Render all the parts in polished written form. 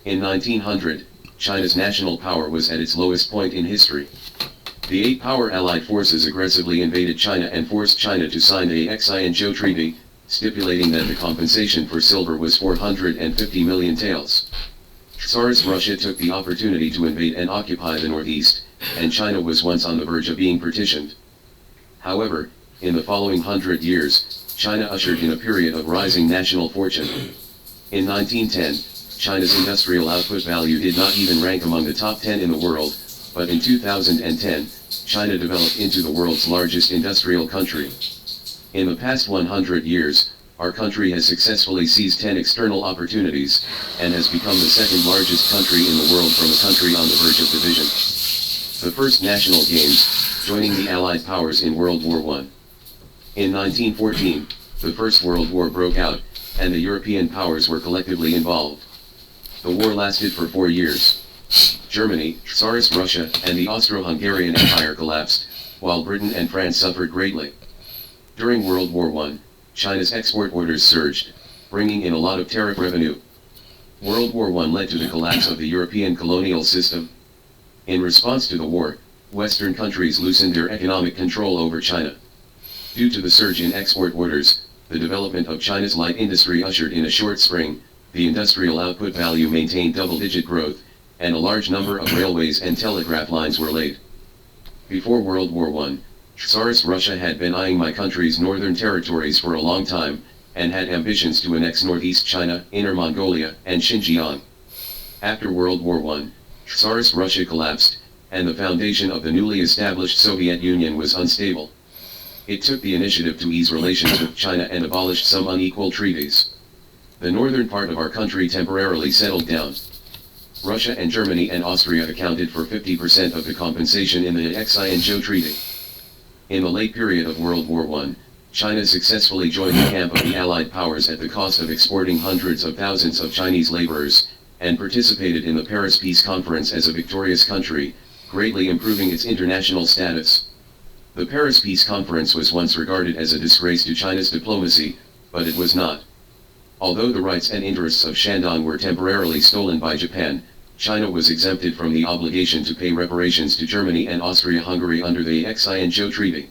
In 1900, China's national power was at its lowest point in history. The eight-power Allied forces aggressively invaded China and forced China to sign the Xinjiang Treaty, stipulating that the compensation for silver was 450 million taels. Tsarist Russia took the opportunity to invade and occupy the northeast, and China was once on the verge of being partitioned. However, in the following 100 years, China ushered in a period of rising national fortune. In 1910, China's industrial output value did not even rank among the top 10 in the world, but in 2010, China developed into the world's largest industrial country. In the past 100 years, our country has successfully seized 10 external opportunities, and has become the second largest country in the world from a country on the verge of division. The first national games, joining the Allied powers in World War I. In 1914, the First World War broke out, and the European powers were collectively involved. The war lasted for 4 years. Germany, Tsarist Russia, and the Austro-Hungarian Empire collapsed, while Britain and France suffered greatly. During World War I, China's export orders surged, bringing in a lot of tariff revenue. World War I led to the collapse of the European colonial system. In response to the war, Western countries loosened their economic control over China. Due to the surge in export orders, the development of China's light industry ushered in a short spring, the industrial output value maintained double-digit growth, and a large number of railways and telegraph lines were laid. Before World War I, Tsarist Russia had been eyeing my country's northern territories for a long time, and had ambitions to annex northeast China, Inner Mongolia, and Xinjiang. After World War I, Tsarist Russia collapsed, and the foundation of the newly established Soviet Union was unstable. It took the initiative to ease relations with China and abolished some unequal treaties. The northern part of our country temporarily settled down. Russia and Germany and Austria accounted for 50% of the compensation in the Xinjiang Treaty. In the late period of World War I, China successfully joined the camp of the Allied powers at the cost of exporting hundreds of thousands of Chinese laborers, and participated in the Paris Peace Conference as a victorious country, greatly improving its international status. The Paris Peace Conference was once regarded as a disgrace to China's diplomacy, but it was not. Although the rights and interests of Shandong were temporarily stolen by Japan, China was exempted from the obligation to pay reparations to Germany and Austria-Hungary under the Xinjiang Treaty.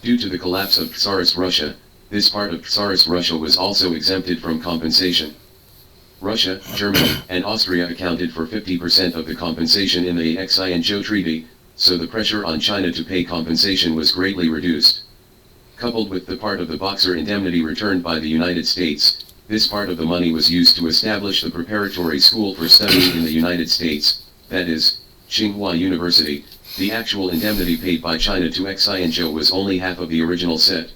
Due to the collapse of Tsarist Russia, this part of Tsarist Russia was also exempted from compensation. Russia, Germany, and Austria accounted for 50% of the compensation in the Xinjiang Treaty, so the pressure on China to pay compensation was greatly reduced. Coupled with the part of the Boxer indemnity returned by the United States, this part of the money was used to establish the preparatory school for studying in the United States, that is, Tsinghua University. The actual indemnity paid by China to Xinjiang was only half of the original set.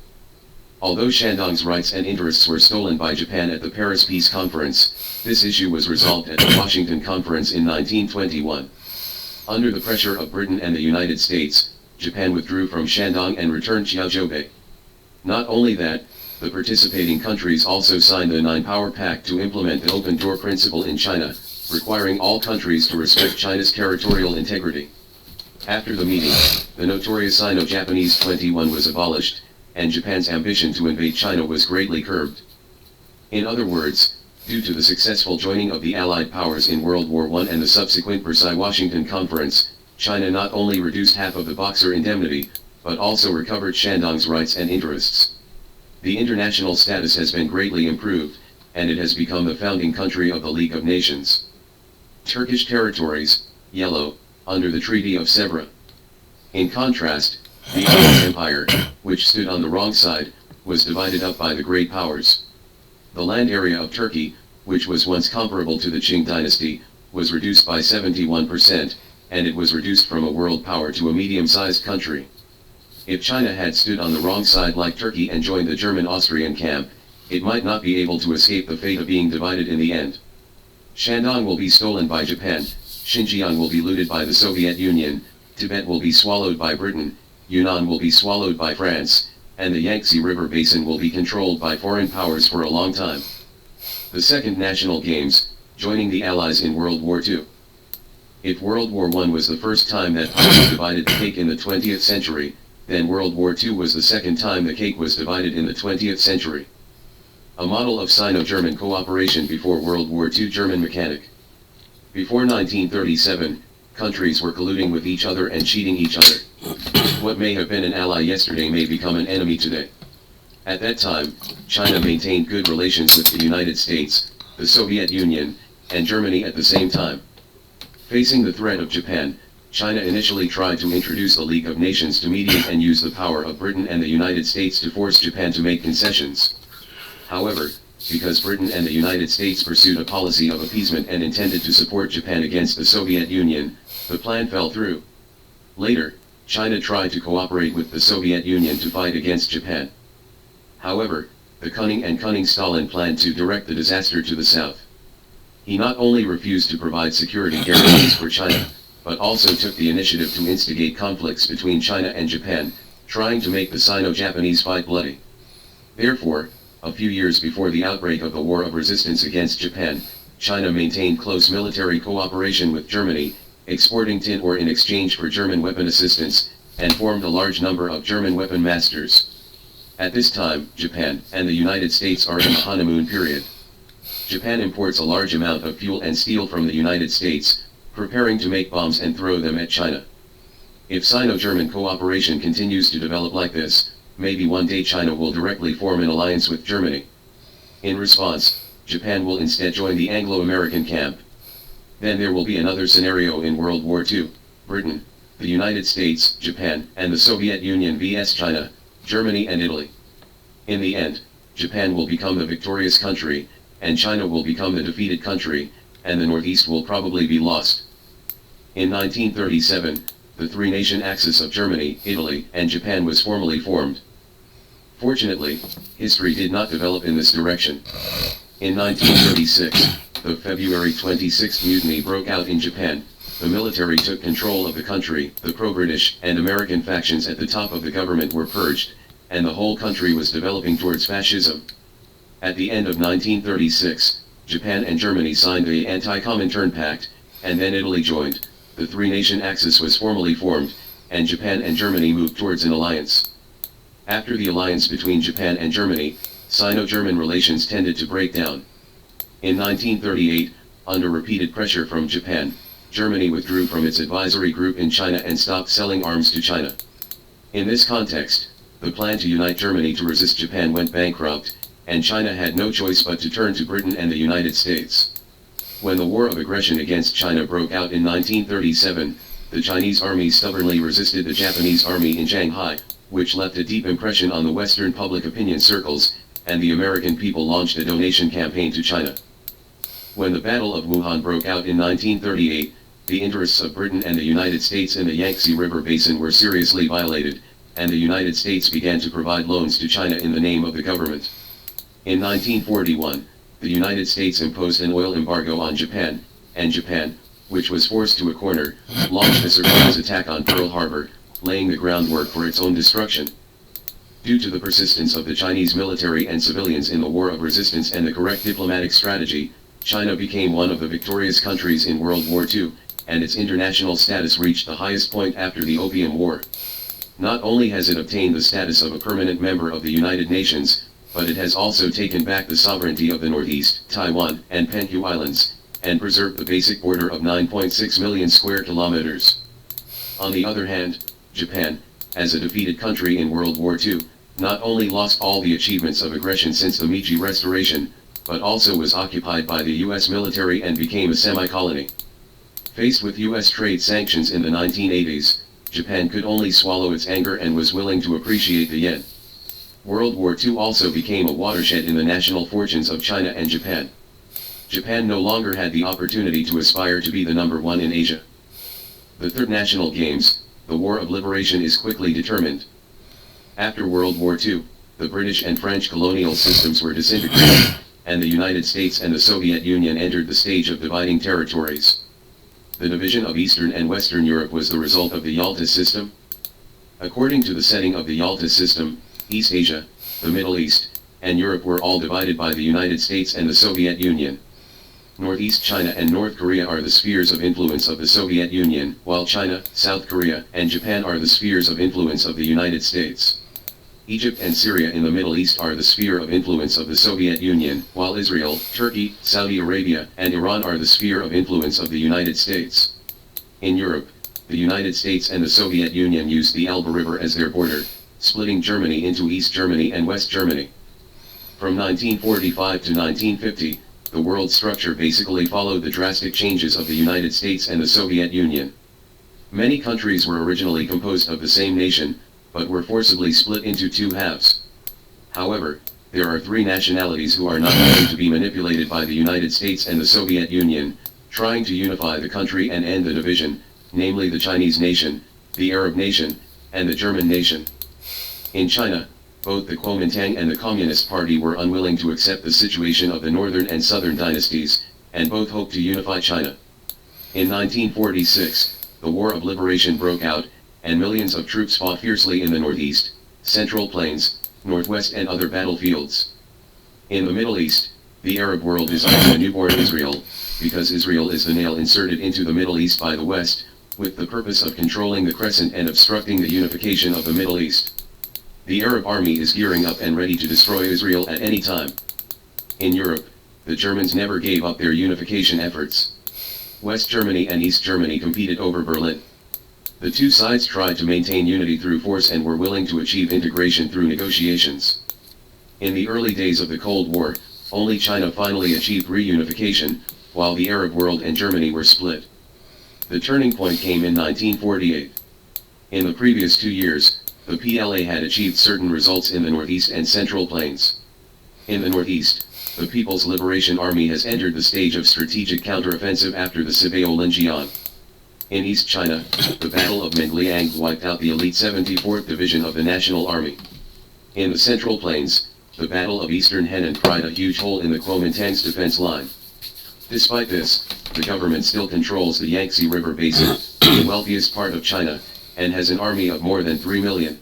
Although Shandong's rights and interests were stolen by Japan at the Paris Peace Conference, this issue was resolved at the Washington Conference in 1921. Under the pressure of Britain and the United States, Japan withdrew from Shandong and returned Xiaojube. Not only that, the participating countries also signed the Nine-Power Pact to implement the open door principle in China, requiring all countries to respect China's territorial integrity. After the meeting, the notorious Sino-Japanese 21 was abolished, and Japan's ambition to invade China was greatly curbed. In other words, due to the successful joining of the Allied powers in World War I and the subsequent Versailles-Washington Conference, China not only reduced half of the Boxer indemnity, but also recovered Shandong's rights and interests. The international status has been greatly improved, and it has become the founding country of the League of Nations. Turkish territories, yellow, under the Treaty of Sevres. In contrast, the Ottoman Empire, which stood on the wrong side, was divided up by the great powers. The land area of Turkey, which was once comparable to the Qing dynasty, was reduced by 71%, and it was reduced from a world power to a medium-sized country. If China had stood on the wrong side like Turkey and joined the German-Austrian camp, it might not be able to escape the fate of being divided in the end. Shandong will be stolen by Japan, Xinjiang will be looted by the Soviet Union, Tibet will be swallowed by Britain, Yunnan will be swallowed by France, and the Yangtze River Basin will be controlled by foreign powers for a long time. The Second National Games, joining the Allies in World War II. If World War I was the first time that powers divided the cake in the 20th century, then World War II was the second time the cake was divided in the 20th century. A model of Sino-German cooperation before World War II. German mechanic. Before 1937, countries were colluding with each other and cheating each other. What may have been an ally yesterday may become an enemy today. At that time, China maintained good relations with the United States, the Soviet Union, and Germany at the same time. Facing the threat of Japan, China initially tried to introduce the League of Nations to mediate and use the power of Britain and the United States to force Japan to make concessions. However, because Britain and the United States pursued a policy of appeasement and intended to support Japan against the Soviet Union, the plan fell through. Later, China tried to cooperate with the Soviet Union to fight against Japan. However, the cunning Stalin planned to direct the disaster to the south. He not only refused to provide security guarantees for China, but also took the initiative to instigate conflicts between China and Japan, trying to make the Sino-Japanese fight bloody. Therefore, a few years before the outbreak of the War of Resistance against Japan, China maintained close military cooperation with Germany, exporting tin ore in exchange for German weapon assistance, and formed a large number of German weapon masters. At this time, Japan and the United States are in the honeymoon period. Japan imports a large amount of fuel and steel from the United States, preparing to make bombs and throw them at China. If Sino-German cooperation continues to develop like this, maybe one day China will directly form an alliance with Germany. In response, Japan will instead join the Anglo-American camp. Then there will be another scenario in World War II, Britain, the United States, Japan, and the Soviet Union vs China, Germany and Italy. In the end, Japan will become the victorious country, and China will become the defeated country, and the Northeast will probably be lost. In 1937, the three-nation axis of Germany, Italy, and Japan was formally formed. Fortunately, history did not develop in this direction. In 1936, the February 26 mutiny broke out in Japan. The military took control of the country, the pro-British and American factions at the top of the government were purged, and the whole country was developing towards fascism. At the end of 1936, Japan and Germany signed the Anti-Comintern Pact, and then Italy joined. The three-nation axis was formally formed, and Japan and Germany moved towards an alliance. After the alliance between Japan and Germany, Sino-German relations tended to break down. In 1938, under repeated pressure from Japan, Germany withdrew from its advisory group in China and stopped selling arms to China. In this context, the plan to unite Germany to resist Japan went bankrupt, and China had no choice but to turn to Britain and the United States. When the war of aggression against China broke out in 1937, the Chinese army stubbornly resisted the Japanese army in Shanghai, which left a deep impression on the Western public opinion circles, and the American people launched a donation campaign to China. When the Battle of Wuhan broke out in 1938, the interests of Britain and the United States in the Yangtze River Basin were seriously violated, and the United States began to provide loans to China in the name of the government. In 1941, the United States imposed an oil embargo on Japan, and Japan, which was forced to a corner, launched a surprise attack on Pearl Harbor, laying the groundwork for its own destruction. Due to the persistence of the Chinese military and civilians in the war of resistance and the correct diplomatic strategy, China became one of the victorious countries in World War II, and its international status reached the highest point after the Opium War. Not only has it obtained the status of a permanent member of the United Nations, but it has also taken back the sovereignty of the Northeast, Taiwan, and Penhu Islands, and preserved the basic border of 9.6 million square kilometers. On the other hand, Japan, as a defeated country in World War II, not only lost all the achievements of aggression since the Meiji Restoration, but also was occupied by the US military and became a semi-colony. Faced with US trade sanctions in the 1980s, Japan could only swallow its anger and was willing to appreciate the yen. World War II also became a watershed in the national fortunes of China and Japan. Japan no longer had the opportunity to aspire to be the number one in Asia. The Third National Games, the War of Liberation, is quickly determined. After World War II, the British and French colonial systems were disintegrated, and the United States and the Soviet Union entered the stage of dividing territories. The division of Eastern and Western Europe was the result of the Yalta system. According to the setting of the Yalta system, East Asia, the Middle East, and Europe were all divided by the United States and the Soviet Union. Northeast China and North Korea are the spheres of influence of the Soviet Union, while China, South Korea, and Japan are the spheres of influence of the United States. Egypt and Syria in the Middle East are the sphere of influence of the Soviet Union, while Israel, Turkey, Saudi Arabia, and Iran are the sphere of influence of the United States. In Europe, the United States and the Soviet Union used the Elbe River as their border, splitting Germany into East Germany and West Germany. From 1945 to 1950, the world structure basically followed the drastic changes of the United States and the Soviet Union. Many countries were originally composed of the same nation, but were forcibly split into two halves. However, there are three nationalities who are not willing to be manipulated by the United States and the Soviet Union, trying to unify the country and end the division, namely the Chinese nation, the Arab nation, and the German nation. In China, both the Kuomintang and the Communist Party were unwilling to accept the situation of the northern and southern dynasties, and both hoped to unify China. In 1946, the War of Liberation broke out, and millions of troops fought fiercely in the northeast, central plains, northwest and other battlefields. In the Middle East, the Arab world is under a newborn Israel, because Israel is the nail inserted into the Middle East by the West, with the purpose of controlling the crescent and obstructing the unification of the Middle East. The Arab army is gearing up and ready to destroy Israel at any time. In Europe, the Germans never gave up their unification efforts. West Germany and East Germany competed over Berlin. The two sides tried to maintain unity through force and were willing to achieve integration through negotiations. In the early days of the Cold War, only China finally achieved reunification, while the Arab world and Germany were split. The turning point came in 1948. In the previous 2 years, the PLA had achieved certain results in the Northeast and Central Plains. In the Northeast, the People's Liberation Army has entered the stage of strategic counteroffensive after the Sibao-Lijiang. In East China, the Battle of Mingliang wiped out the elite 74th Division of the National Army. In the Central Plains, the Battle of Eastern Henan pried a huge hole in the Kuomintang's defense line. Despite this, the government still controls the Yangtze River Basin, the wealthiest part of China, and has an army of more than 3 million.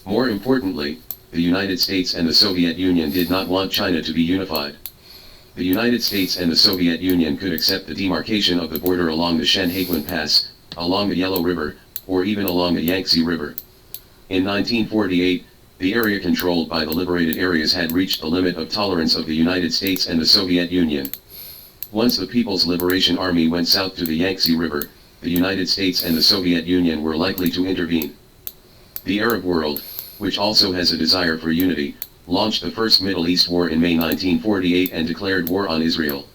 More importantly, the United States and the Soviet Union did not want China to be unified. The United States and the Soviet Union could accept the demarcation of the border along the Shanhaiguan Pass, along the Yellow River, or even along the Yangtze River. In 1948, the area controlled by the liberated areas had reached the limit of tolerance of the United States and the Soviet Union. Once the People's Liberation Army went south to the Yangtze River, the United States and the Soviet Union were likely to intervene. The Arab world, which also has a desire for unity, launched the First Middle East War in May 1948 and declared war on Israel.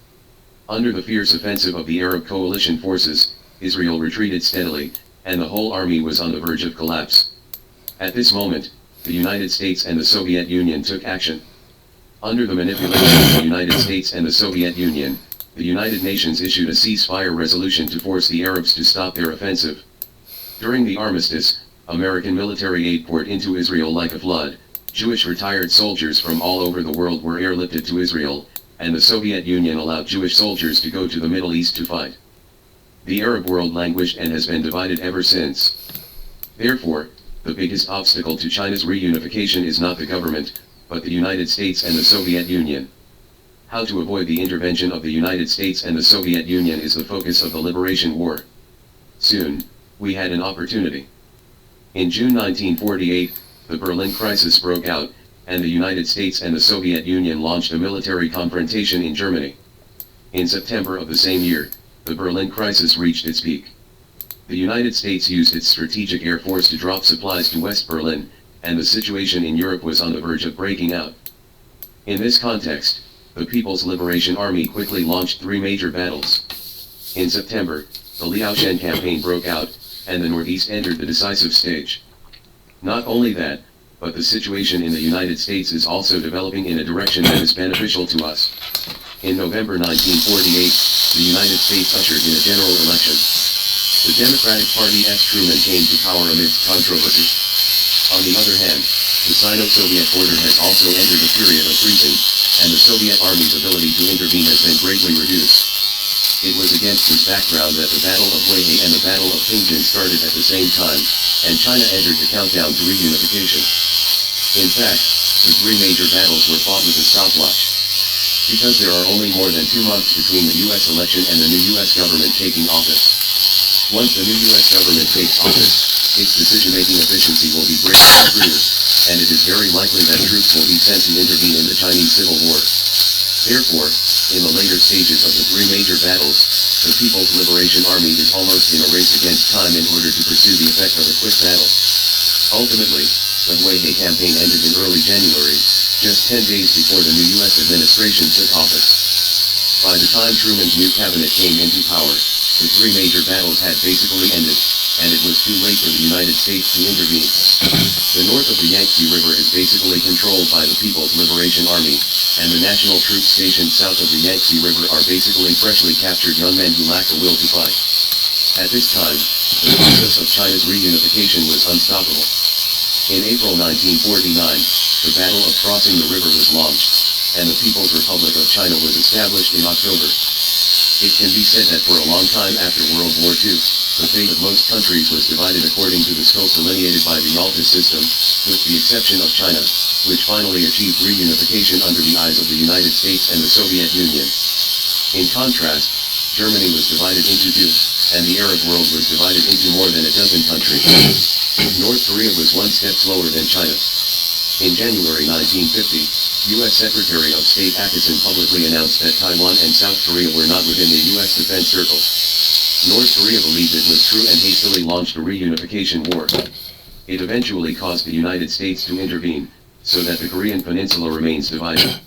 Under the fierce offensive of the Arab coalition forces, Israel retreated steadily, and the whole army was on the verge of collapse. At this moment, the United States and the Soviet Union took action. Under the manipulation of the United States and the Soviet Union, the United Nations issued a ceasefire resolution to force the Arabs to stop their offensive. During the armistice, American military aid poured into Israel like a flood. Jewish retired soldiers from all over the world were airlifted to Israel, and the Soviet Union allowed Jewish soldiers to go to the Middle East to fight. The Arab world languished and has been divided ever since. Therefore, the biggest obstacle to China's reunification is not the government, but the United States and the Soviet Union. How to avoid the intervention of the United States and the Soviet Union is the focus of the Liberation War. Soon, we had an opportunity. In June 1948, the Berlin crisis broke out, and the United States and the Soviet Union launched a military confrontation in Germany. In September of the same year, the Berlin crisis reached its peak. The United States used its strategic air force to drop supplies to West Berlin, and the situation in Europe was on the verge of breaking out. In this context, the People's Liberation Army quickly launched 3 major battles. In September, the Liaoshen campaign broke out, and the Northeast entered the decisive stage. Not only that, but the situation in the United States is also developing in a direction that is beneficial to us. In November 1948, the United States ushered in a general election. The Democratic Party's Truman came to power amidst controversy. On the other hand, the Sino-Soviet border has also entered a period of freezing, and the Soviet Army's ability to intervene has been greatly reduced. It was against this background that the Battle of Weihai and the Battle of Pingjin started at the same time, and China entered the countdown to reunification. In fact, the 3 major battles were fought with a stopwatch. Because there are only more than 2 months between the US election and the new US government taking office. Once the new US government takes office, its decision-making efficiency will be greatly improved, and it is very likely that troops will be sent to intervene in the Chinese Civil War. Therefore, in the later stages of the three major battles, the People's Liberation Army is almost in a race against time in order to pursue the effect of a quick battle. Ultimately, the Huihai campaign ended in early January, just 10 days before the new U.S. administration took office. By the time Truman's new cabinet came into power, the three major battles had basically ended, and it was too late for the United States to intervene. The north of the Yangtze River is basically controlled by the People's Liberation Army, and the national troops stationed south of the Yangtze River are basically freshly captured young men who lack the will to fight. At this time, the process of China's reunification was unstoppable. In April 1949, the Battle of Crossing the River was launched, and the People's Republic of China was established in October. It can be said that for a long time after World War II, the fate of most countries was divided according to the scope delineated by the Yalta system, with the exception of China, which finally achieved reunification under the eyes of the United States and the Soviet Union. In contrast, Germany was divided into two, and the Arab world was divided into more than a dozen countries. North Korea was one step slower than China. In January 1950, U.S. Secretary of State Atkinson publicly announced that Taiwan and South Korea were not within the U.S. defense circle. North Korea believed it was true and hastily launched a reunification war. It eventually caused the United States to intervene, so that the Korean peninsula remains divided.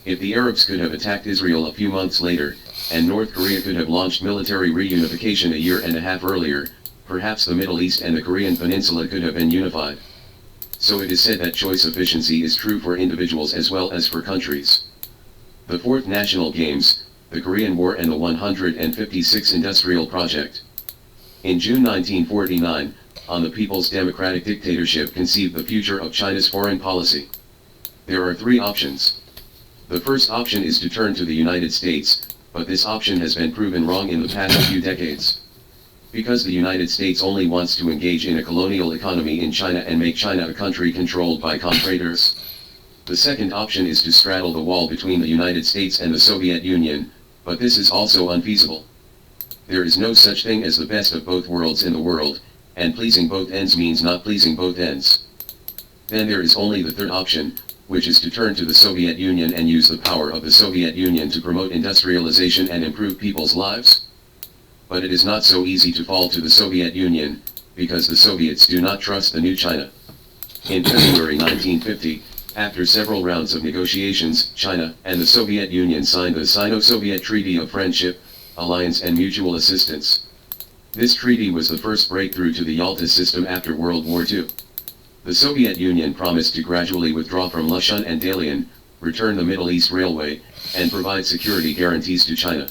If the Arabs could have attacked Israel a few months later, and North Korea could have launched military reunification a year and a half earlier, perhaps the Middle East and the Korean peninsula could have been unified. So it is said that choice efficiency is true for individuals as well as for countries. The Fourth National Games, the Korean War and the 156 Industrial Project. In June 1949, on the People's Democratic Dictatorship conceived the future of China's foreign policy. There are three options. The first option is to turn to the United States, but this option has been proven wrong in the past few decades. Because the United States only wants to engage in a colonial economy in China and make China a country controlled by compradors. The second option is to straddle the wall between the United States and the Soviet Union, but this is also unfeasible. There is no such thing as the best of both worlds in the world, and pleasing both ends means not pleasing both ends. Then there is only the third option, which is to turn to the Soviet Union and use the power of the Soviet Union to promote industrialization and improve people's lives. But it is not so easy to fall to the Soviet Union, because the Soviets do not trust the new China. In February 1950, after several rounds of negotiations, China and the Soviet Union signed the Sino-Soviet Treaty of Friendship, Alliance and Mutual Assistance. This treaty was the first breakthrough to the Yalta system after World War II. The Soviet Union promised to gradually withdraw from Lushan and Dalian, return the Middle East Railway, and provide security guarantees to China.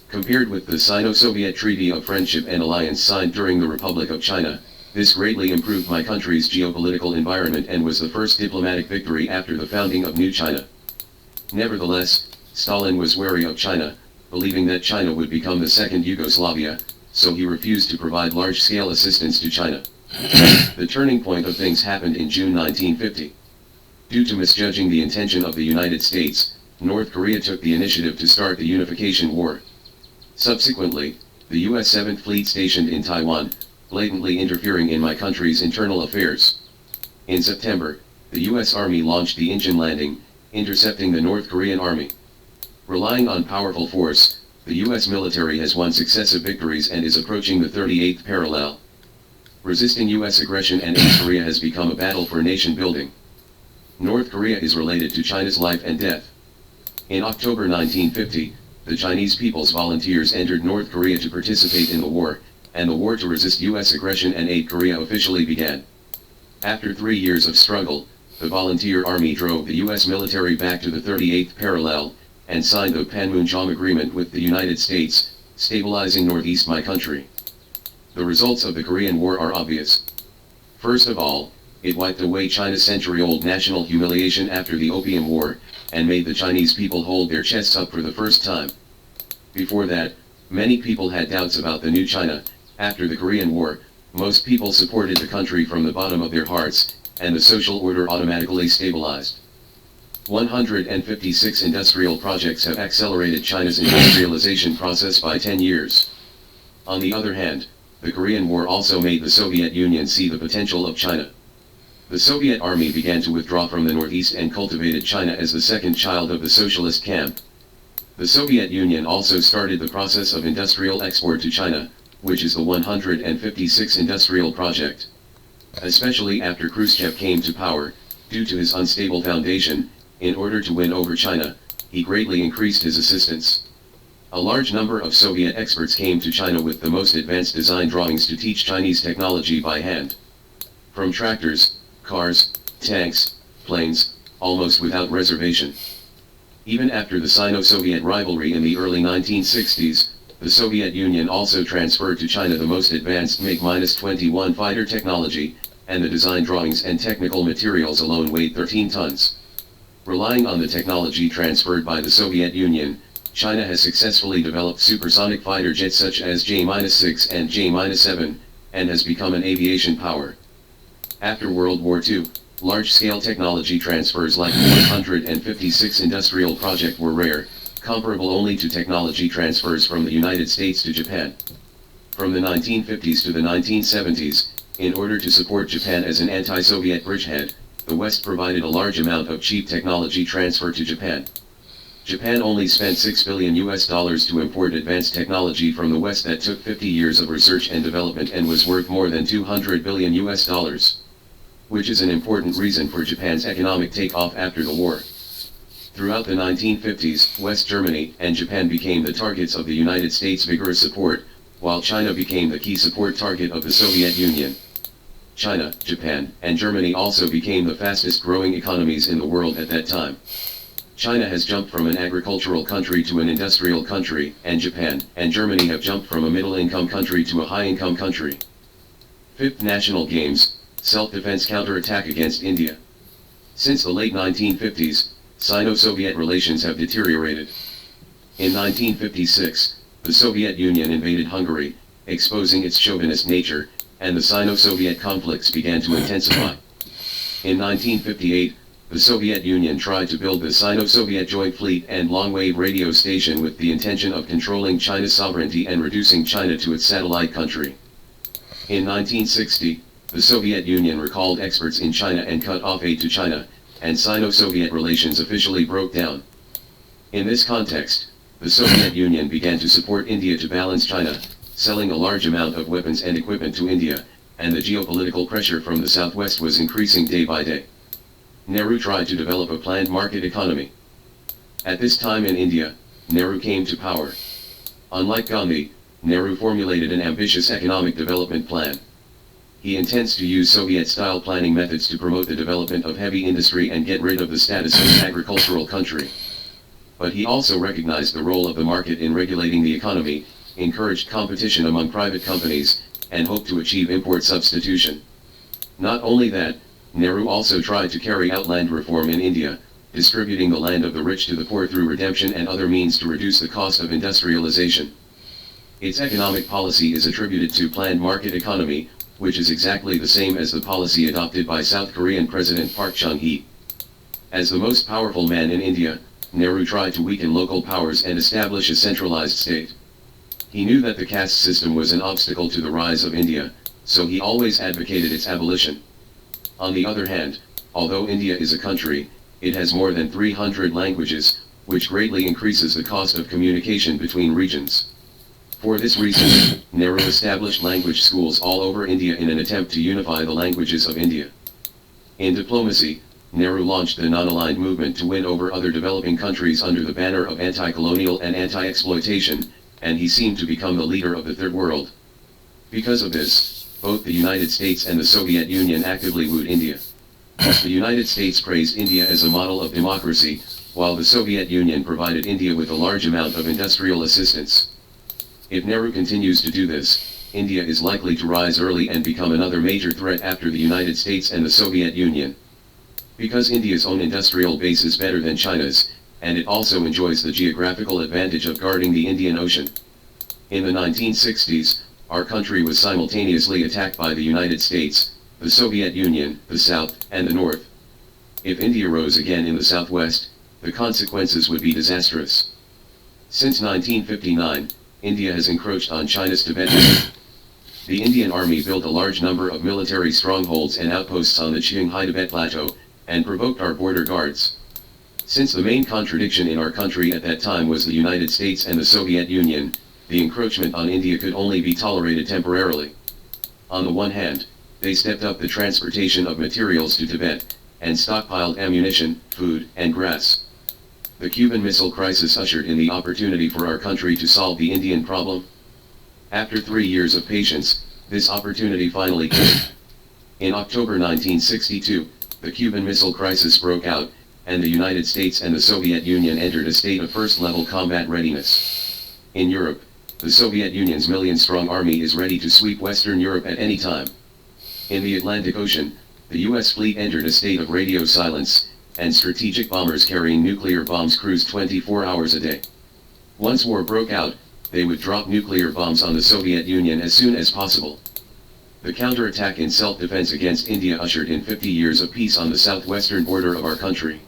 Compared with the Sino-Soviet Treaty of Friendship and Alliance signed during the Republic of China, this greatly improved my country's geopolitical environment and was the first diplomatic victory after the founding of New China. Nevertheless, Stalin was wary of China, believing that China would become the second Yugoslavia, so he refused to provide large-scale assistance to China. The turning point of things happened in June 1950. Due to misjudging the intention of the United States, North Korea took the initiative to start the unification war. Subsequently, the U.S. 7th Fleet stationed in Taiwan, blatantly interfering in my country's internal affairs. In September, the U.S. Army launched the Incheon landing, intercepting the North Korean army. Relying on powerful force, the U.S. military has won successive victories and is approaching the 38th parallel. Resisting U.S. aggression and East Korea has become a battle for nation building. North Korea is related to China's life and death. In October 1950, the Chinese People's Volunteers entered North Korea to participate in the war, and the war to resist U.S. aggression and aid Korea officially began. After 3 years of struggle, the Volunteer Army drove the U.S. military back to the 38th parallel, and signed the Panmunjom Agreement with the United States, stabilizing northeast my country. The results of the Korean War are obvious. First of all, it wiped away China's century-old national humiliation after the Opium War, and made the Chinese people hold their chests up for the first time. Before that, many people had doubts about the new China. After the Korean War, most people supported the country from the bottom of their hearts, and the social order automatically stabilized. 156 industrial projects have accelerated China's industrialization process by 10 years. On the other hand, The Korean War also made the Soviet Union see the potential of China. The Soviet army began to withdraw from the northeast and cultivated China as the second child of the socialist camp. The Soviet Union also started the process of industrial export to China, which is the 156 Industrial Project. Especially after Khrushchev came to power, due to his unstable foundation, in order to win over China, he greatly increased his assistance. A large number of Soviet experts came to China with the most advanced design drawings to teach Chinese technology by hand. From tractors, cars, tanks, planes, almost without reservation. Even after the Sino-Soviet rivalry in the early 1960s, the Soviet Union also transferred to China the most advanced MiG-21 fighter technology, and the design drawings and technical materials alone weighed 13 tons. Relying on the technology transferred by the Soviet Union, China has successfully developed supersonic fighter jets such as J-6 and J-7, and has become an aviation power. After World War II, large-scale technology transfers like the 156 Industrial Project were rare, comparable only to technology transfers from the United States to Japan. From the 1950s to the 1970s, in order to support Japan as an anti-Soviet bridgehead, the West provided a large amount of cheap technology transfer to Japan. Japan only spent $6 billion to import advanced technology from the West that took 50 years of research and development and was worth more than $200 billion, which is an important reason for Japan's economic takeoff after the war. Throughout the 1950s, West Germany and Japan became the targets of the United States' vigorous support, while China became the key support target of the Soviet Union. China, Japan, and Germany also became the fastest growing economies in the world at that time. China has jumped from an agricultural country to an industrial country, and Japan and Germany have jumped from a middle-income country to a high-income country. Fifth National Games, self-defense counterattack against India. Since the late 1950s, Sino-Soviet relations have deteriorated. In 1956, the Soviet Union invaded Hungary, exposing its chauvinist nature, and the Sino-Soviet conflicts began to intensify. In 1958, the Soviet Union tried to build the Sino-Soviet Joint Fleet and long-wave radio station with the intention of controlling China's sovereignty and reducing China to its satellite country. In 1960, the Soviet Union recalled experts in China and cut off aid to China, and Sino-Soviet relations officially broke down. In this context, the Soviet Union began to support India to balance China, selling a large amount of weapons and equipment to India, and the geopolitical pressure from the southwest was increasing day by day. Nehru tried to develop a planned market economy. At this time in India, Nehru came to power. Unlike Gandhi, Nehru formulated an ambitious economic development plan. He intends to use Soviet-style planning methods to promote the development of heavy industry and get rid of the status of an agricultural country. But he also recognized the role of the market in regulating the economy, encouraged competition among private companies, and hoped to achieve import substitution. Not only that, Nehru also tried to carry out land reform in India, distributing the land of the rich to the poor through redemption and other means to reduce the cost of industrialization. Its economic policy is attributed to planned market economy, which is exactly the same as the policy adopted by South Korean President Park Chung-hee. As the most powerful man in India, Nehru tried to weaken local powers and establish a centralized state. He knew that the caste system was an obstacle to the rise of India, so he always advocated its abolition. On the other hand, although India is a country, it has more than 300 languages, which greatly increases the cost of communication between regions. For this reason, Nehru established language schools all over India in an attempt to unify the languages of India. In diplomacy, Nehru launched the non-aligned movement to win over other developing countries under the banner of anti-colonial and anti-exploitation, and he seemed to become the leader of the Third World. Because of this, both the United States and the Soviet Union actively wooed India. The United States praised India as a model of democracy, while the Soviet Union provided India with a large amount of industrial assistance. If Nehru continues to do this, India is likely to rise early and become another major threat after the United States and the Soviet Union. Because India's own industrial base is better than China's, and it also enjoys the geographical advantage of guarding the Indian Ocean. In the 1960s, our country was simultaneously attacked by the United States, the Soviet Union, the South, and the North. If India rose again in the Southwest, the consequences would be disastrous. Since 1959, India has encroached on China's Tibet region. The Indian Army built a large number of military strongholds and outposts on the Qinghai-Tibet Plateau, and provoked our border guards. Since the main contradiction in our country at that time was the United States and the Soviet Union, the encroachment on India could only be tolerated temporarily. On the one hand, they stepped up the transportation of materials to Tibet, and stockpiled ammunition, food, and grass. The Cuban Missile Crisis ushered in the opportunity for our country to solve the Indian problem. After 3 years of patience, this opportunity finally came. In October 1962, the Cuban Missile Crisis broke out, and the United States and the Soviet Union entered a state of first-level combat readiness. In Europe, the Soviet Union's million-strong army is ready to sweep Western Europe at any time. In the Atlantic Ocean, the U.S. fleet entered a state of radio silence, and strategic bombers carrying nuclear bombs cruised 24 hours a day. Once war broke out, they would drop nuclear bombs on the Soviet Union as soon as possible. The counterattack in self-defense against India ushered in 50 years of peace on the southwestern border of our country.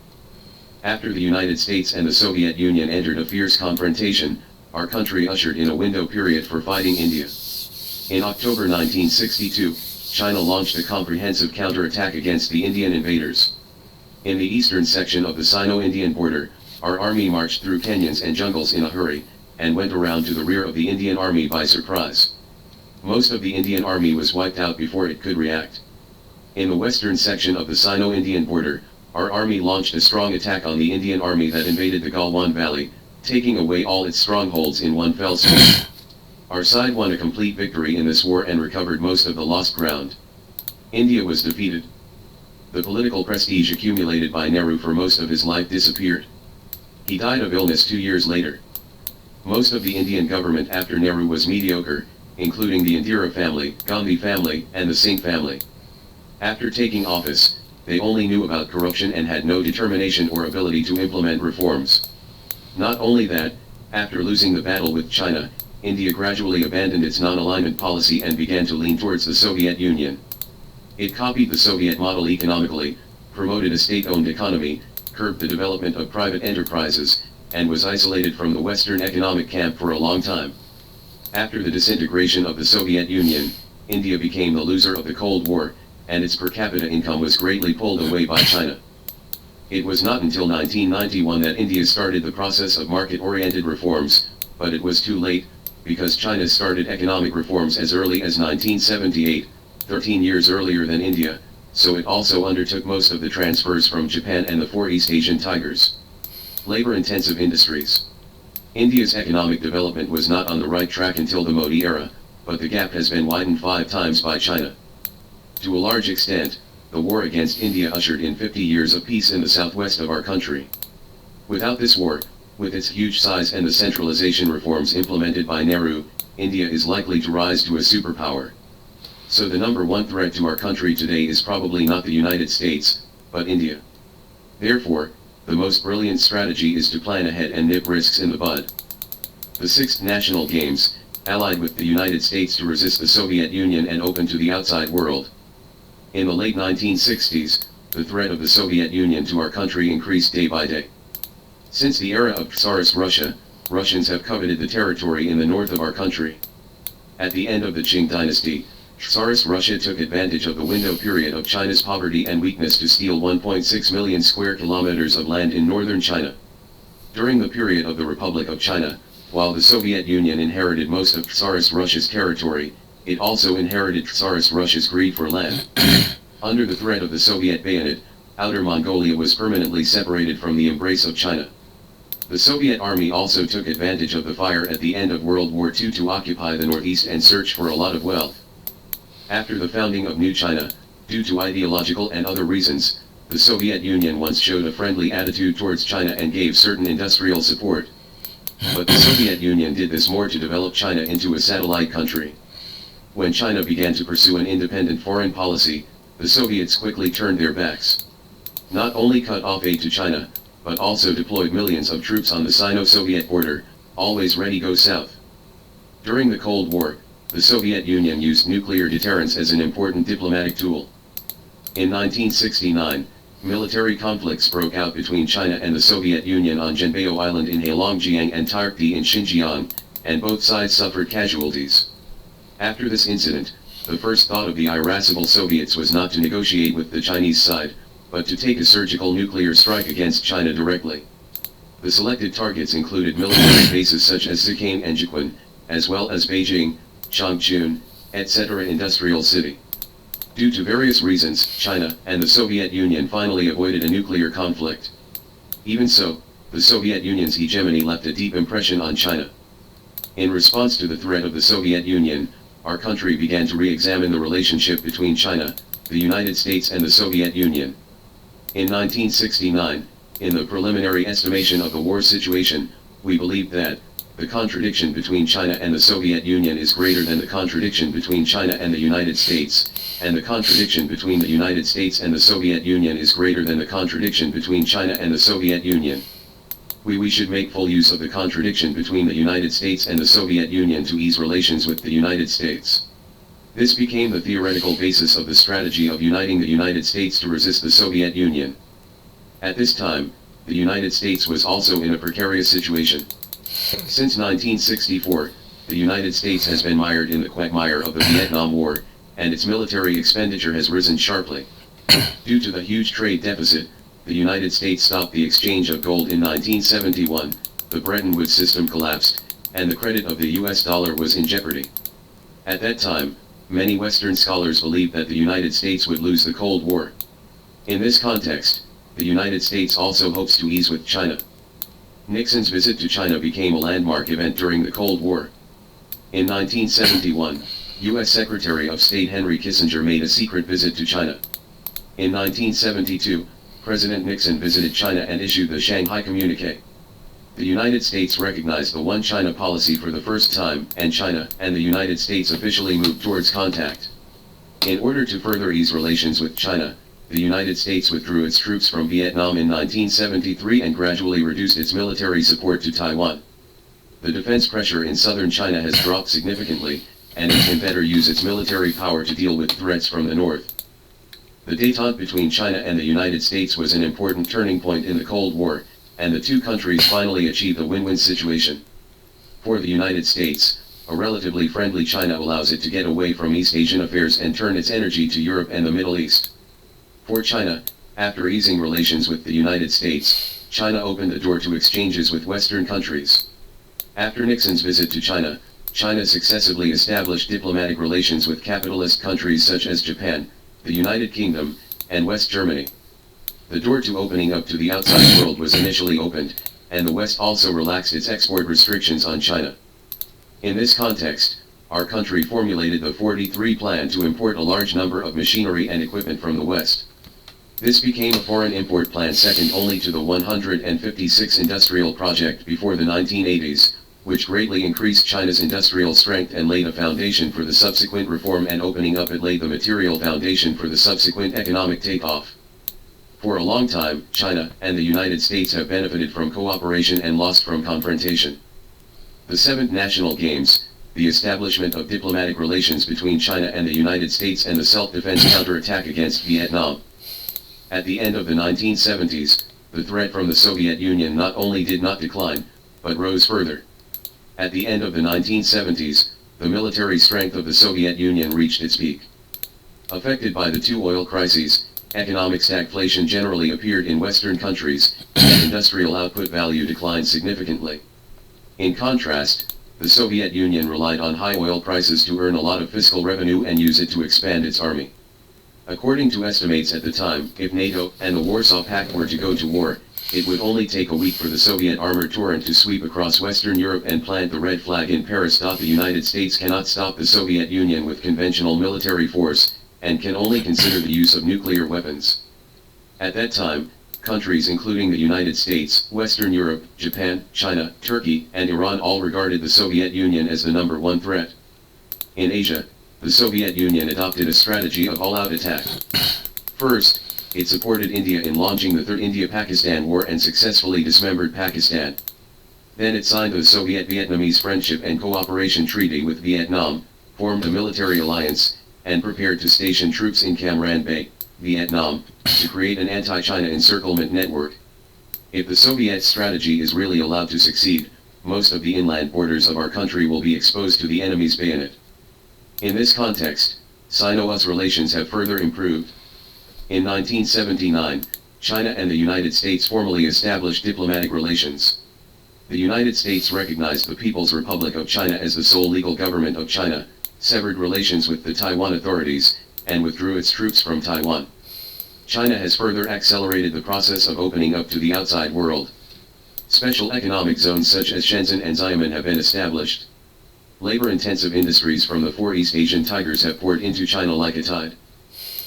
After the United States and the Soviet Union entered a fierce confrontation, our country ushered in a window period for fighting India. In October 1962, China launched a comprehensive counterattack against the Indian invaders. In the eastern section of the Sino-Indian border, our army marched through canyons and jungles in a hurry, and went around to the rear of the Indian Army by surprise. Most of the Indian Army was wiped out before it could react. In the western section of the Sino-Indian border, our army launched a strong attack on the Indian Army that invaded the Galwan Valley, taking away all its strongholds in one fell swoop. Our side won a complete victory in this war and recovered most of the lost ground. India was defeated. The political prestige accumulated by Nehru for most of his life disappeared. He died of illness 2 years later. Most of the Indian government after Nehru was mediocre, including the Indira family, Gandhi family, and the Singh family. After taking office, they only knew about corruption and had no determination or ability to implement reforms. Not only that, after losing the battle with China, India gradually abandoned its non-alignment policy and began to lean towards the Soviet Union. It copied the Soviet model economically, promoted a state-owned economy, curbed the development of private enterprises, and was isolated from the Western economic camp for a long time. After the disintegration of the Soviet Union, India became the loser of the Cold War, and its per capita income was greatly pulled away by China. It was not until 1991 that India started the process of market-oriented reforms, but it was too late, because China started economic reforms as early as 1978, 13 years earlier than India, so it also undertook most of the transfers from Japan and the 4 East Asian tigers. Labor-intensive industries. India's economic development was not on the right track until the Modi era, but the gap has been widened 5 times by China. To a large extent, the war against India ushered in 50 years of peace in the southwest of our country. Without this war, with its huge size and the centralization reforms implemented by Nehru, India is likely to rise to a superpower. So the number one threat to our country today is probably not the United States, but India. Therefore, the most brilliant strategy is to plan ahead and nip risks in the bud. The Sixth National Games, allied with the United States to resist the Soviet Union and open to the outside world. In the late 1960s, the threat of the Soviet Union to our country increased day by day. Since the era of Tsarist Russia, Russians have coveted the territory in the north of our country. At the end of the Qing dynasty, Tsarist Russia took advantage of the window period of China's poverty and weakness to steal 1.6 million square kilometers of land in northern China. During the period of the Republic of China, while the Soviet Union inherited most of Tsarist Russia's territory, it also inherited Tsarist Russia's greed for land. Under the threat of the Soviet bayonet, Outer Mongolia was permanently separated from the embrace of China. The Soviet army also took advantage of the fire at the end of World War II to occupy the northeast and search for a lot of wealth. After the founding of New China, due to ideological and other reasons, the Soviet Union once showed a friendly attitude towards China and gave certain industrial support. But the Soviet Union did this more to develop China into a satellite country. When China began to pursue an independent foreign policy, the Soviets quickly turned their backs. Not only cut off aid to China, but also deployed millions of troops on the Sino-Soviet border, always ready to go south. During the Cold War, the Soviet Union used nuclear deterrence as an important diplomatic tool. In 1969, military conflicts broke out between China and the Soviet Union on Zhenbao Island in Heilongjiang and Taikti in Xinjiang, and both sides suffered casualties. After this incident, the first thought of the irascible Soviets was not to negotiate with the Chinese side, but to take a surgical nuclear strike against China directly. The selected targets included military bases such as Sichuan and Jiuquan, as well as Beijing, Changchun, etc. industrial city. Due to various reasons, China and the Soviet Union finally avoided a nuclear conflict. Even so, the Soviet Union's hegemony left a deep impression on China. In response to the threat of the Soviet Union, our country began to re-examine the relationship between China, the United States and the Soviet Union. In 1969, in the preliminary estimation of the war situation, we believed that the contradiction between China and the Soviet Union is greater than the contradiction between China and the United States, and the contradiction between the United States and the Soviet Union is greater than the contradiction between China and the Soviet Union. We should make full use of the contradiction between the United States and the Soviet Union to ease relations with the United States. This became the theoretical basis of the strategy of uniting the United States to resist the Soviet Union. At this time, the United States was also in a precarious situation. Since 1964, the United States has been mired in the quagmire of the Vietnam War, and its military expenditure has risen sharply. Due to the huge trade deficit, the United States stopped the exchange of gold in 1971, the Bretton Woods system collapsed, and the credit of the US dollar was in jeopardy. At that time, many Western scholars believed that the United States would lose the Cold War. In this context, the United States also hopes to ease with China. Nixon's visit to China became a landmark event during the Cold War. In 1971, U.S. Secretary of State Henry Kissinger made a secret visit to China. In 1972, President Nixon visited China and issued the Shanghai Communique. The United States recognized the One China policy for the first time, and China and the United States officially moved towards contact. In order to further ease relations with China, the United States withdrew its troops from Vietnam in 1973 and gradually reduced its military support to Taiwan. The defense pressure in southern China has dropped significantly, and it can better use its military power to deal with threats from the north. The détente between China and the United States was an important turning point in the Cold War, and the two countries finally achieved a win-win situation. For the United States, a relatively friendly China allows it to get away from East Asian affairs and turn its energy to Europe and the Middle East. For China, after easing relations with the United States, China opened the door to exchanges with Western countries. After Nixon's visit to China, China successively established diplomatic relations with capitalist countries such as Japan, the United Kingdom, and West Germany. The door to opening up to the outside world was initially opened, and the West also relaxed its export restrictions on China. In this context, our country formulated the 43 Plan to import a large number of machinery and equipment from the West. This became a foreign import plan second only to the 156 Industrial Project before the 1980s, which greatly increased China's industrial strength and laid a foundation for the subsequent reform and opening up. It laid the material foundation for the subsequent economic takeoff. For a long time, China and the United States have benefited from cooperation and lost from confrontation. The 7th National Games, the establishment of diplomatic relations between China and the United States, and the self-defense counterattack against Vietnam. At the end of the 1970s, the threat from the Soviet Union not only did not decline, but rose further. At the end of the 1970s, the military strength of the Soviet Union reached its peak. Affected by the two oil crises, economic stagflation generally appeared in Western countries, and industrial output value declined significantly. In contrast, the Soviet Union relied on high oil prices to earn a lot of fiscal revenue and use it to expand its army. According to estimates at the time, if NATO and the Warsaw Pact were to go to war, it would only take a week for the Soviet armored torrent to sweep across Western Europe and plant the red flag in Paris. The United States cannot stop the Soviet Union with conventional military force, and can only consider the use of nuclear weapons. At that time, countries including the United States, Western Europe, Japan, China, Turkey, and Iran all regarded the Soviet Union as the number one threat. In Asia, the Soviet Union adopted a strategy of all-out attack. First, it supported India in launching the Third India-Pakistan War and successfully dismembered Pakistan. Then it signed the Soviet-Vietnamese Friendship and Cooperation Treaty with Vietnam, formed a military alliance, and prepared to station troops in Cam Ranh Bay, Vietnam, to create an anti-China encirclement network. If the Soviet strategy is really allowed to succeed, most of the inland borders of our country will be exposed to the enemy's bayonet. In this context, Sino-US relations have further improved. In 1979, China and the United States formally established diplomatic relations. The United States recognized the People's Republic of China as the sole legal government of China, severed relations with the Taiwan authorities, and withdrew its troops from Taiwan. China has further accelerated the process of opening up to the outside world. Special economic zones such as Shenzhen and Xiamen have been established. Labor-intensive industries from the four East Asian tigers have poured into China like a tide.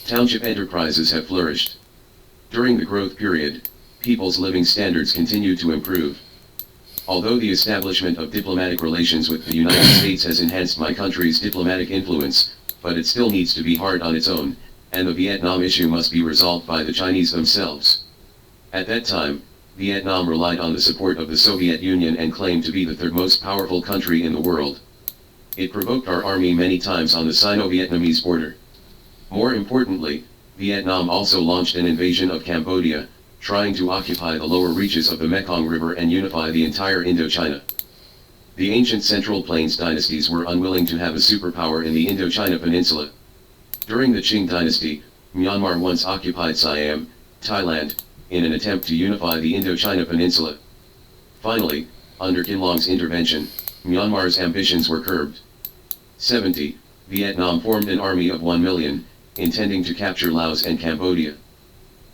Township enterprises have flourished. During the growth period, people's living standards continue to improve. Although the establishment of diplomatic relations with the United States has enhanced my country's diplomatic influence, but it still needs to be hard on its own, and the Vietnam issue must be resolved by the Chinese themselves. At that time, Vietnam relied on the support of the Soviet Union and claimed to be the third most powerful country in the world. It provoked our army many times on the Sino-Vietnamese border. More importantly, Vietnam also launched an invasion of Cambodia, trying to occupy the lower reaches of the Mekong River and unify the entire Indochina. The ancient Central Plains dynasties were unwilling to have a superpower in the Indochina Peninsula. During the Qing dynasty, Myanmar once occupied Siam, Thailand, in an attempt to unify the Indochina Peninsula. Finally, under Qianlong's intervention, Myanmar's ambitions were curbed. 70. Vietnam formed an army of 1 million, intending to capture Laos and Cambodia.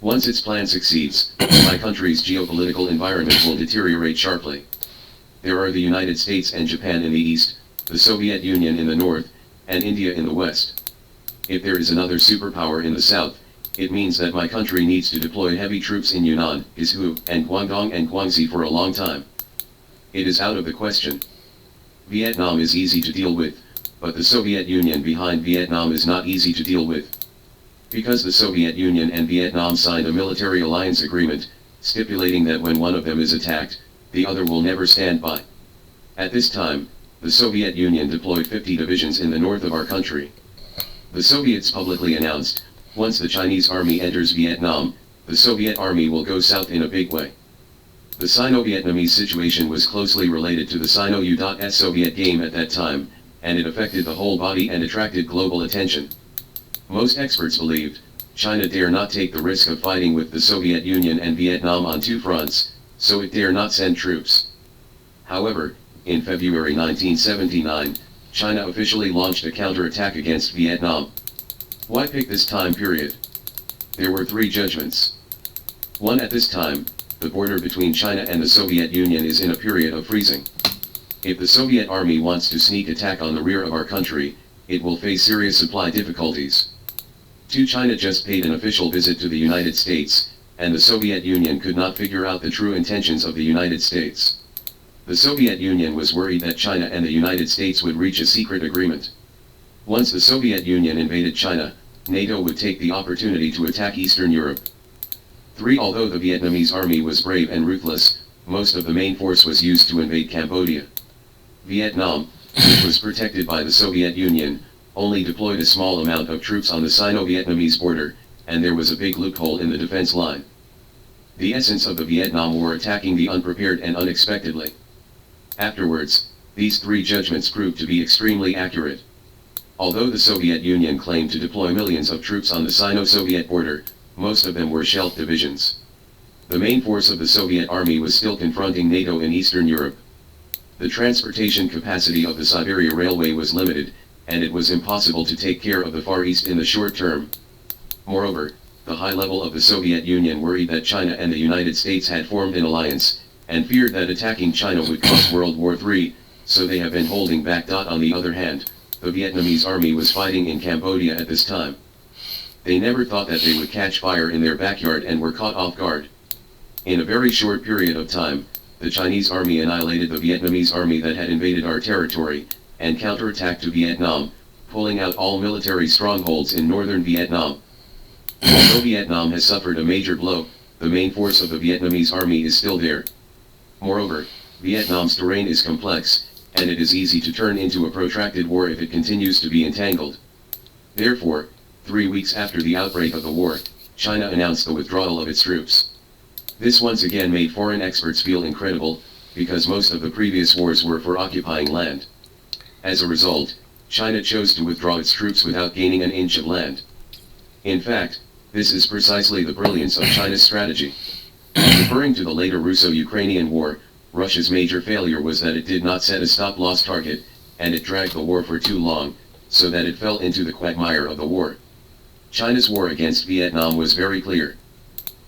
Once its plan succeeds, my country's geopolitical environment will deteriorate sharply. There are the United States and Japan in the east, the Soviet Union in the north, and India in the west. If there is another superpower in the south, it means that my country needs to deploy heavy troops in Yunnan, Guizhou, and Guangdong and Guangxi for a long time. It is out of the question. Vietnam is easy to deal with, but the Soviet Union behind Vietnam is not easy to deal with. Because the Soviet Union and Vietnam signed a military alliance agreement, stipulating that when one of them is attacked, the other will never stand by. At this time, the Soviet Union deployed 50 divisions in the north of our country. The Soviets publicly announced, once the Chinese army enters Vietnam, the Soviet army will go south in a big way. The Sino-Vietnamese situation was closely related to the Sino-US Soviet game at that time, and it affected the whole body and attracted global attention. Most experts believed, China dare not take the risk of fighting with the Soviet Union and Vietnam on two fronts, so it dare not send troops. However, in February 1979, China officially launched a counterattack against Vietnam. Why pick this time period? There were three judgments. 1. At this time, the border between China and the Soviet Union is in a period of freezing. If the Soviet army wants to sneak attack on the rear of our country, it will face serious supply difficulties. 2. China just paid an official visit to the United States, and the Soviet Union could not figure out the true intentions of the United States. The Soviet Union was worried that China and the United States would reach a secret agreement. Once the Soviet Union invaded China, NATO would take the opportunity to attack Eastern Europe. 3. Although the Vietnamese army was brave and ruthless, most of the main force was used to invade Cambodia. Vietnam, which was protected by the Soviet Union, only deployed a small amount of troops on the Sino-Vietnamese border, and there was a big loophole in the defense line. The essence of the Vietnam War attacking the unprepared and unexpectedly. Afterwards, these three judgments proved to be extremely accurate. Although the Soviet Union claimed to deploy millions of troops on the Sino-Soviet border, most of them were shelf divisions. The main force of the Soviet army was still confronting NATO in Eastern Europe. The transportation capacity of the Siberia Railway was limited, and it was impossible to take care of the Far East in the short term. Moreover, the high level of the Soviet Union worried that China and the United States had formed an alliance, and feared that attacking China would cause World War III, so they have been holding back. On the other hand, the Vietnamese army was fighting in Cambodia at this time. They never thought that they would catch fire in their backyard and were caught off guard. In a very short period of time, the Chinese army annihilated the Vietnamese army that had invaded our territory, and counterattacked to Vietnam, pulling out all military strongholds in northern Vietnam. Although Vietnam has suffered a major blow, the main force of the Vietnamese army is still there. Moreover, Vietnam's terrain is complex, and it is easy to turn into a protracted war if it continues to be entangled. Therefore, 3 weeks after the outbreak of the war, China announced the withdrawal of its troops. This once again made foreign experts feel incredible, because most of the previous wars were for occupying land. As a result, China chose to withdraw its troops without gaining an inch of land. In fact, this is precisely the brilliance of China's strategy. Referring to the later Russo-Ukrainian War, Russia's major failure was that it did not set a stop-loss target, and it dragged the war for too long, so that it fell into the quagmire of the war. China's war against Vietnam was very clear.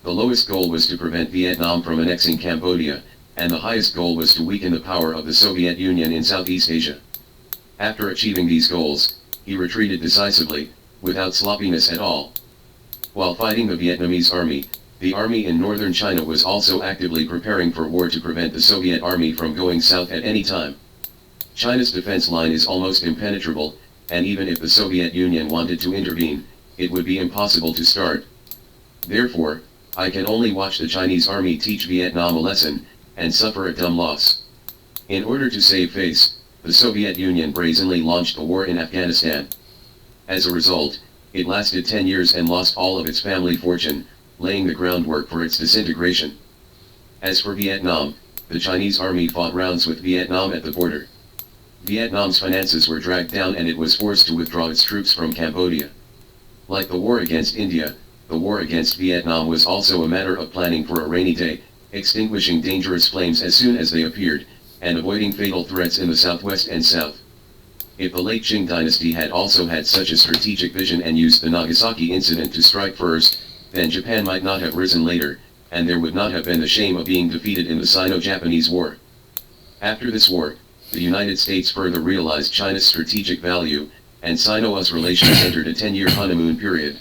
The lowest goal was to prevent Vietnam from annexing Cambodia, and the highest goal was to weaken the power of the Soviet Union in Southeast Asia. After achieving these goals, he retreated decisively, without sloppiness at all. While fighting the Vietnamese army, the army in northern China was also actively preparing for war to prevent the Soviet army from going south at any time. China's defense line is almost impenetrable, and even if the Soviet Union wanted to intervene, it would be impossible to start. Therefore, I can only watch the Chinese army teach Vietnam a lesson, and suffer a dumb loss. In order to save face, the Soviet Union brazenly launched a war in Afghanistan. As a result, it lasted 10 years and lost all of its family fortune, laying the groundwork for its disintegration. As for Vietnam, the Chinese army fought rounds with Vietnam at the border. Vietnam's finances were dragged down and it was forced to withdraw its troops from Cambodia. Like the war against India, the war against Vietnam was also a matter of planning for a rainy day, extinguishing dangerous flames as soon as they appeared, and avoiding fatal threats in the southwest and south. If the late Qing dynasty had also had such a strategic vision and used the Nagasaki incident to strike first, then Japan might not have risen later, and there would not have been the shame of being defeated in the Sino-Japanese War. After this war, the United States further realized China's strategic value, and Sino-US relations entered a 10-year honeymoon period.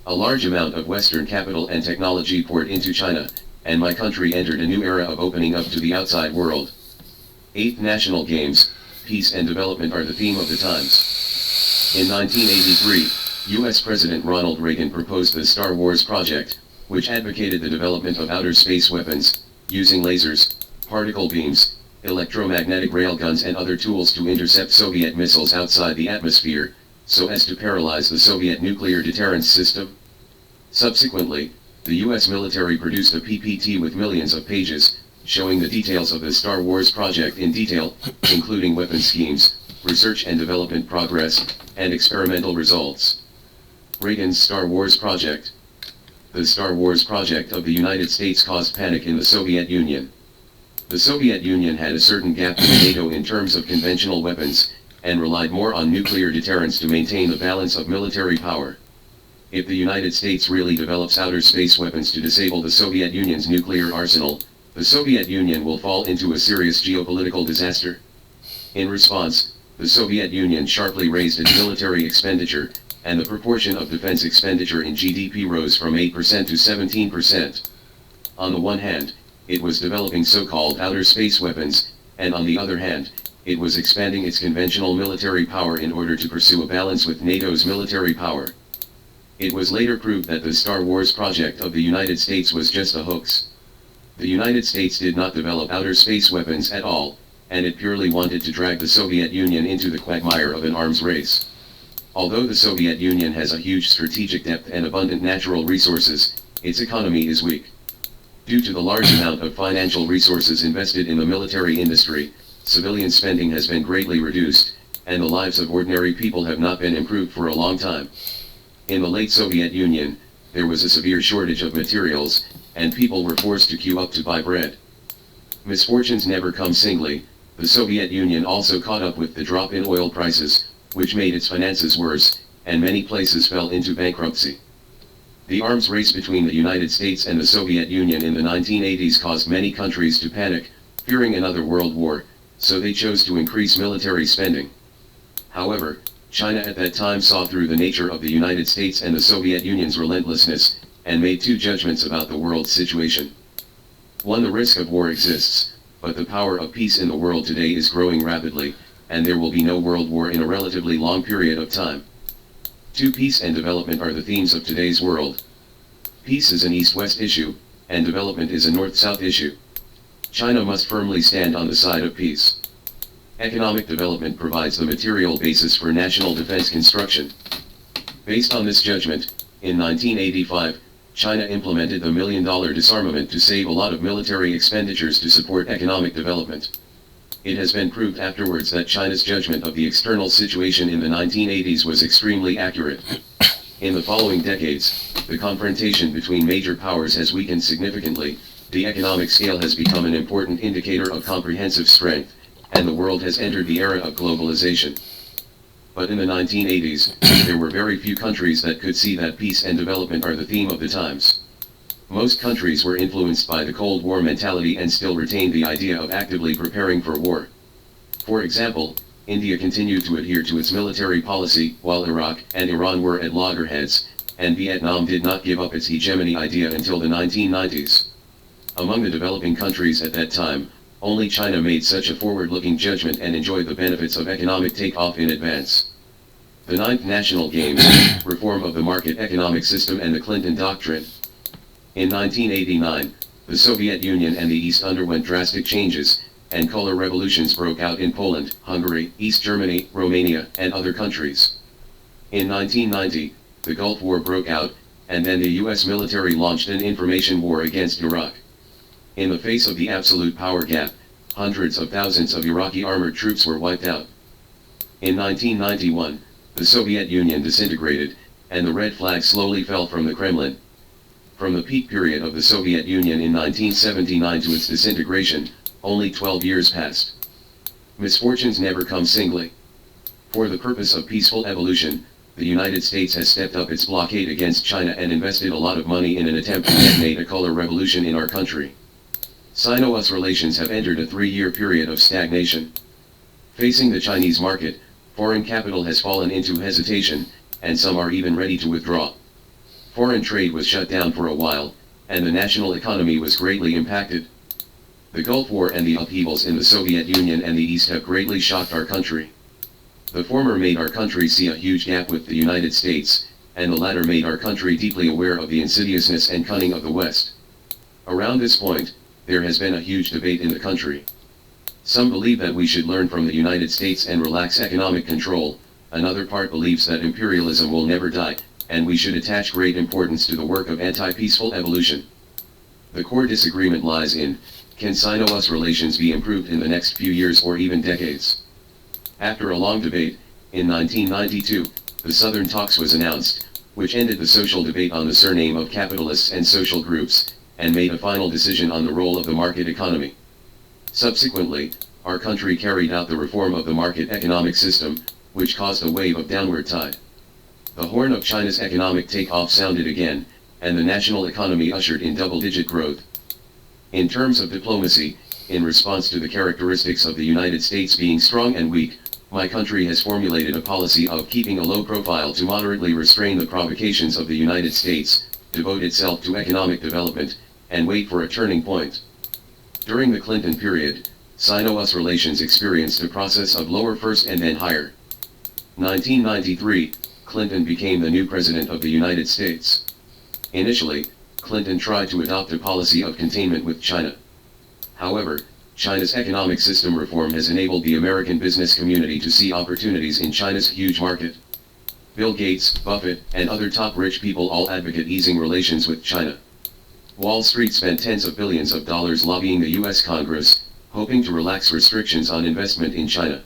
A large amount of Western capital and technology poured into China, and my country entered a new era of opening up to the outside world. 8th National Games, Peace and Development are the theme of the times. In 1983, U.S. President Ronald Reagan proposed the Star Wars project, which advocated the development of outer space weapons, using lasers, particle beams, electromagnetic railguns and other tools to intercept Soviet missiles outside the atmosphere, so as to paralyze the Soviet nuclear deterrence system. Subsequently, the U.S. military produced a PPT with millions of pages, showing the details of the Star Wars project in detail, including weapon schemes, research and development progress, and experimental results. Reagan's Star Wars project. The Star Wars project of the United States caused panic in the Soviet Union. The Soviet Union had a certain gap with NATO in terms of conventional weapons, and relied more on nuclear deterrence to maintain the balance of military power. If the United States really develops outer space weapons to disable the Soviet Union's nuclear arsenal, the Soviet Union will fall into a serious geopolitical disaster. In response, the Soviet Union sharply raised its military expenditure, and the proportion of defense expenditure in GDP rose from 8% to 17%. On the one hand, it was developing so-called outer space weapons, and on the other hand, it was expanding its conventional military power in order to pursue a balance with NATO's military power. It was later proved that the Star Wars project of the United States was just a hoax. The United States did not develop outer space weapons at all, and it purely wanted to drag the Soviet Union into the quagmire of an arms race. Although the Soviet Union has a huge strategic depth and abundant natural resources, its economy is weak. Due to the large amount of financial resources invested in the military industry, civilian spending has been greatly reduced, and the lives of ordinary people have not been improved for a long time. In the late Soviet Union, there was a severe shortage of materials, and people were forced to queue up to buy bread. Misfortunes never come singly. The Soviet Union also caught up with the drop in oil prices, which made its finances worse, and many places fell into bankruptcy. The arms race between the United States and the Soviet Union in the 1980s caused many countries to panic, fearing another world war, so they chose to increase military spending. However, China at that time saw through the nature of the United States and the Soviet Union's relentlessness, and made two judgments about the world's situation. 1. The risk of war exists, but the power of peace in the world today is growing rapidly, and there will be no world war in a relatively long period of time. 2. Peace and development are the themes of today's world. Peace is an East-West issue, and development is a North-South issue. China must firmly stand on the side of peace. Economic development provides the material basis for national defense construction. Based on this judgment, in 1985, China implemented the $1 million disarmament to save a lot of military expenditures to support economic development. It has been proved afterwards that China's judgment of the external situation in the 1980s was extremely accurate. In the following decades, the confrontation between major powers has weakened significantly, the economic scale has become an important indicator of comprehensive strength, and the world has entered the era of globalization. But in the 1980s, there were very few countries that could see that peace and development are the theme of the times. Most countries were influenced by the Cold War mentality and still retained the idea of actively preparing for war. For example, India continued to adhere to its military policy, while Iraq and Iran were at loggerheads, and Vietnam did not give up its hegemony idea until the 1990s. Among the developing countries at that time, only China made such a forward-looking judgment and enjoyed the benefits of economic take-off in advance. The Ninth National Games, reform of the market economic system and the Clinton Doctrine. In 1989, the Soviet Union and the East underwent drastic changes, and color revolutions broke out in Poland, Hungary, East Germany, Romania, and other countries. In 1990, the Gulf War broke out, and then the US military launched an information war against Iraq. In the face of the absolute power gap, hundreds of thousands of Iraqi armored troops were wiped out. In 1991, the Soviet Union disintegrated, and the red flag slowly fell from the Kremlin. From the peak period of the Soviet Union in 1979 to its disintegration, only 12 years passed. Misfortunes never come singly. For the purpose of peaceful evolution, the United States has stepped up its blockade against China and invested a lot of money in an attempt to detonate a color revolution in our country. Sino-US relations have entered a 3-year period of stagnation. Facing the Chinese market, foreign capital has fallen into hesitation, and some are even ready to withdraw. Foreign trade was shut down for a while, and the national economy was greatly impacted. The Gulf War and the upheavals in the Soviet Union and the East have greatly shocked our country. The former made our country see a huge gap with the United States, and the latter made our country deeply aware of the insidiousness and cunning of the West. Around this point, there has been a huge debate in the country. Some believe that we should learn from the United States and relax economic control, another part believes that imperialism will never die, and we should attach great importance to the work of anti-peaceful evolution. The core disagreement lies in, can Sino-US relations be improved in the next few years or even decades? After a long debate, in 1992, the Southern Talks was announced, which ended the social debate on the surname of capitalists and social groups, and made a final decision on the role of the market economy. Subsequently, our country carried out the reform of the market economic system, which caused a wave of downward tide. The horn of China's economic take-off sounded again, and the national economy ushered in double-digit growth. In terms of diplomacy, in response to the characteristics of the United States being strong and weak, my country has formulated a policy of keeping a low profile to moderately restrain the provocations of the United States, devote itself to economic development, and wait for a turning point. During the Clinton period, Sino-US relations experienced a process of lower first and then higher. 1993, Clinton became the new president of the United States. Initially, Clinton tried to adopt a policy of containment with China. However, China's economic system reform has enabled the American business community to see opportunities in China's huge market. Bill Gates, Buffett, and other top rich people all advocate easing relations with China. Wall Street spent tens of billions of dollars lobbying the US Congress, hoping to relax restrictions on investment in China.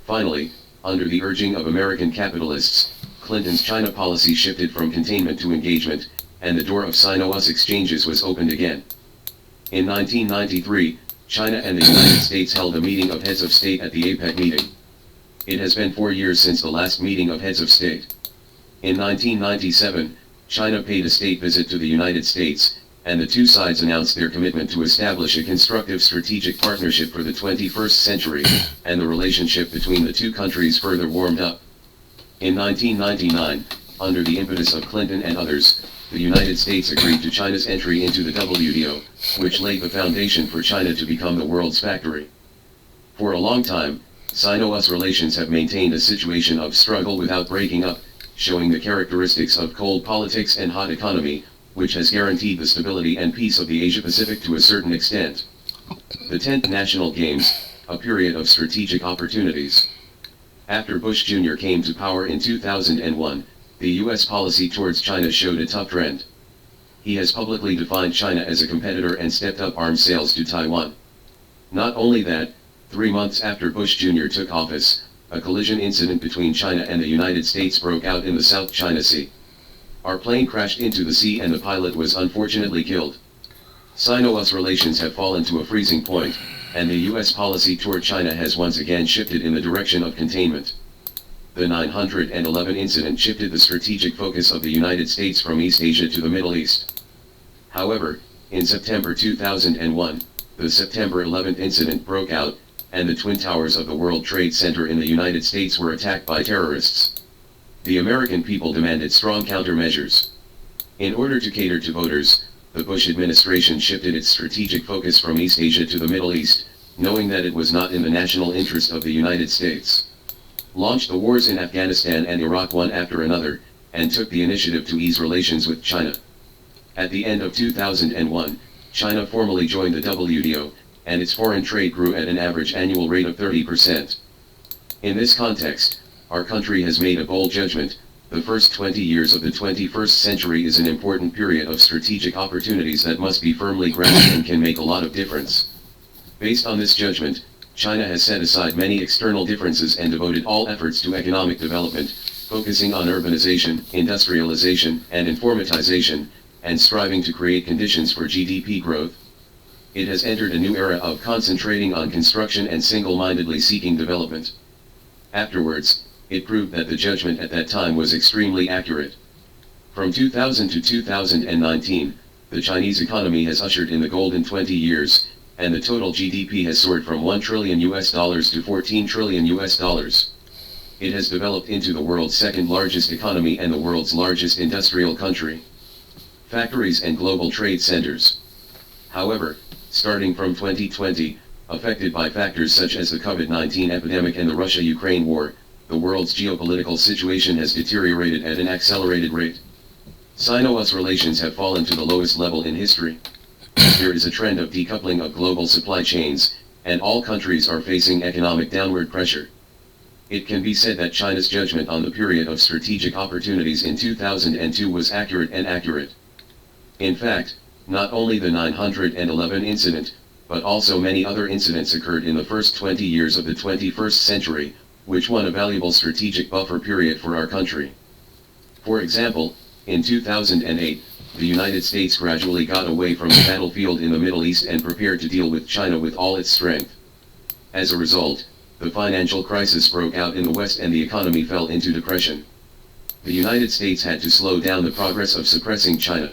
Finally, under the urging of American capitalists, Clinton's China policy shifted from containment to engagement, and the door of Sino-US exchanges was opened again. In 1993, China and the United States held a meeting of heads of state at the APEC meeting. It has been 4 years since the last meeting of heads of state. In 1997, China paid a state visit to the United States, and the two sides announced their commitment to establish a constructive strategic partnership for the 21st century, and the relationship between the two countries further warmed up. In 1999, under the impetus of Clinton and others, the United States agreed to China's entry into the WTO, which laid the foundation for China to become the world's factory. For a long time, Sino-US relations have maintained a situation of struggle without breaking up, showing the characteristics of cold politics and hot economy, which has guaranteed the stability and peace of the Asia-Pacific to a certain extent. The 10th National Games, a period of strategic opportunities. After Bush Jr. came to power in 2001, the U.S. policy towards China showed a tough trend. He has publicly defined China as a competitor and stepped up arms sales to Taiwan. Not only that, 3 months after Bush Jr. took office, a collision incident between China and the United States broke out in the South China Sea. Our plane crashed into the sea and the pilot was unfortunately killed. Sino-US relations have fallen to a freezing point, and the US policy toward China has once again shifted in the direction of containment. The 9/11 incident shifted the strategic focus of the United States from East Asia to the Middle East. However, in September 2001, the September 11th incident broke out, and the Twin Towers of the World Trade Center in the United States were attacked by terrorists. The American people demanded strong countermeasures. In order to cater to voters, the Bush administration shifted its strategic focus from East Asia to the Middle East, knowing that it was not in the national interest of the United States. Launched the wars in Afghanistan and Iraq one after another, and took the initiative to ease relations with China. At the end of 2001, China formally joined the WTO, and its foreign trade grew at an average annual rate of 30%. In this context, our country has made a bold judgment: the first 20 years of the 21st century is an important period of strategic opportunities that must be firmly grasped and can make a lot of difference. Based on this judgment, China has set aside many external differences and devoted all efforts to economic development, focusing on urbanization, industrialization, and informatization, and striving to create conditions for GDP growth. It has entered a new era of concentrating on construction and single-mindedly seeking development. Afterwards, it proved that the judgment at that time was extremely accurate. From 2000 to 2019, the Chinese economy has ushered in the golden 20 years, and the total GDP has soared from $1 trillion to $14 trillion. It has developed into the world's second largest economy and the world's largest industrial country. Factories and global trade centers. However, starting from 2020, affected by factors such as the COVID-19 epidemic and the Russia-Ukraine war, the world's geopolitical situation has deteriorated at an accelerated rate. Sino-US relations have fallen to the lowest level in history. There is a trend of decoupling of global supply chains, and all countries are facing economic downward pressure. It can be said that China's judgment on the period of strategic opportunities in 2002 was accurate and accurate. In fact, not only the 9/11 incident, but also many other incidents occurred in the first 20 years of the 21st century, which won a valuable strategic buffer period for our country. For example, in 2008, the United States gradually got away from the battlefield in the Middle East and prepared to deal with China with all its strength. As a result, the financial crisis broke out in the West and the economy fell into depression. The United States had to slow down the progress of suppressing China.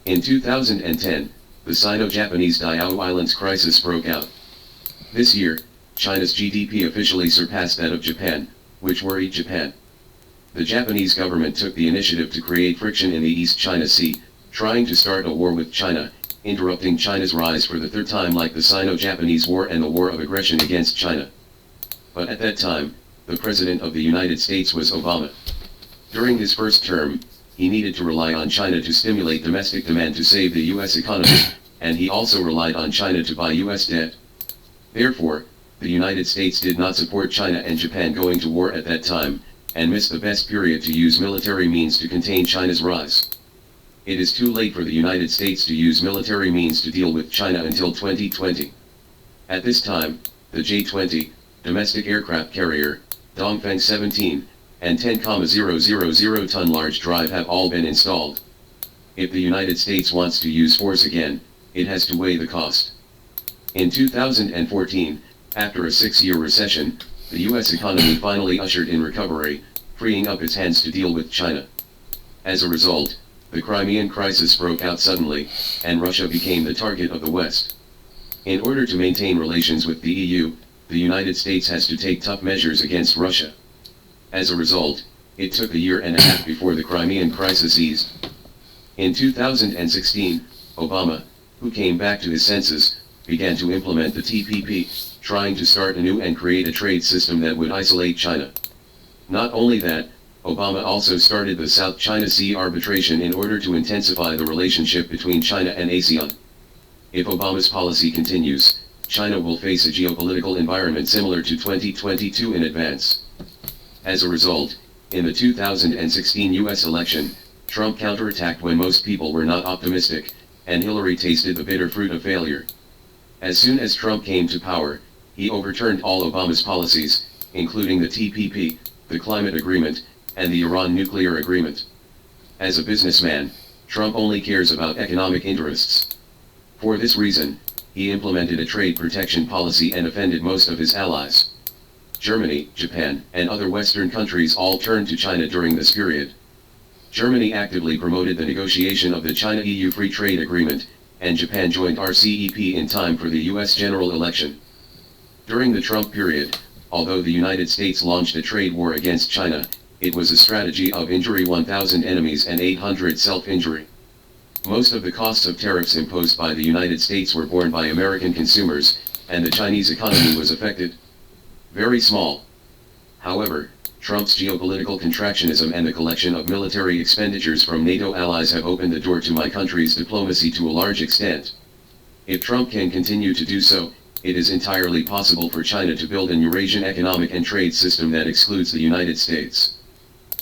In 2010, the Sino-Japanese Diaoyu Islands crisis broke out. This year, China's GDP officially surpassed that of Japan, which worried Japan. The Japanese government took the initiative to create friction in the East China Sea, trying to start a war with China, interrupting China's rise for the third time like the Sino-Japanese War and the war of aggression against China. But at that time, the President of the United States was Obama. During his first term, he needed to rely on China to stimulate domestic demand to save the US economy, and he also relied on China to buy US debt. Therefore, the United States did not support China and Japan going to war at that time, and missed the best period to use military means to contain China's rise. It is too late for the United States to use military means to deal with China until 2020. At this time, the J-20, domestic aircraft carrier, Dongfeng 17, and 10,000-ton large drive have all been installed. If the United States wants to use force again, it has to weigh the cost. In 2014, after a 6-year recession, the US economy finally ushered in recovery, freeing up its hands to deal with China. As a result, the Crimean crisis broke out suddenly, and Russia became the target of the West. In order to maintain relations with the EU, the United States has to take tough measures against Russia. As a result, it took a year and a half before the Crimean crisis eased. In 2016, Obama, who came back to his senses, began to implement the TPP, trying to start anew and create a trade system that would isolate China. Not only that, Obama also started the South China Sea arbitration in order to intensify the relationship between China and ASEAN. If Obama's policy continues, China will face a geopolitical environment similar to 2022 in advance. As a result, in the 2016 US election, Trump counterattacked when most people were not optimistic, and Hillary tasted the bitter fruit of failure. As soon as Trump came to power, he overturned all Obama's policies, including the TPP, the climate agreement, and the Iran nuclear agreement. As a businessman, Trump only cares about economic interests. For this reason, he implemented a trade protection policy and offended most of his allies. Germany, Japan, and other Western countries all turned to China during this period. Germany actively promoted the negotiation of the China-EU Free Trade Agreement, and Japan joined RCEP in time for the US general election. During the Trump period, although the United States launched a trade war against China, it was a strategy of injury 1,000 enemies and 800 self-injury. Most of the costs of tariffs imposed by the United States were borne by American consumers, and the Chinese economy was affected. Very small. However, Trump's geopolitical contractionism and the collection of military expenditures from NATO allies have opened the door to my country's diplomacy to a large extent. If Trump can continue to do so, it is entirely possible for China to build an Eurasian economic and trade system that excludes the United States.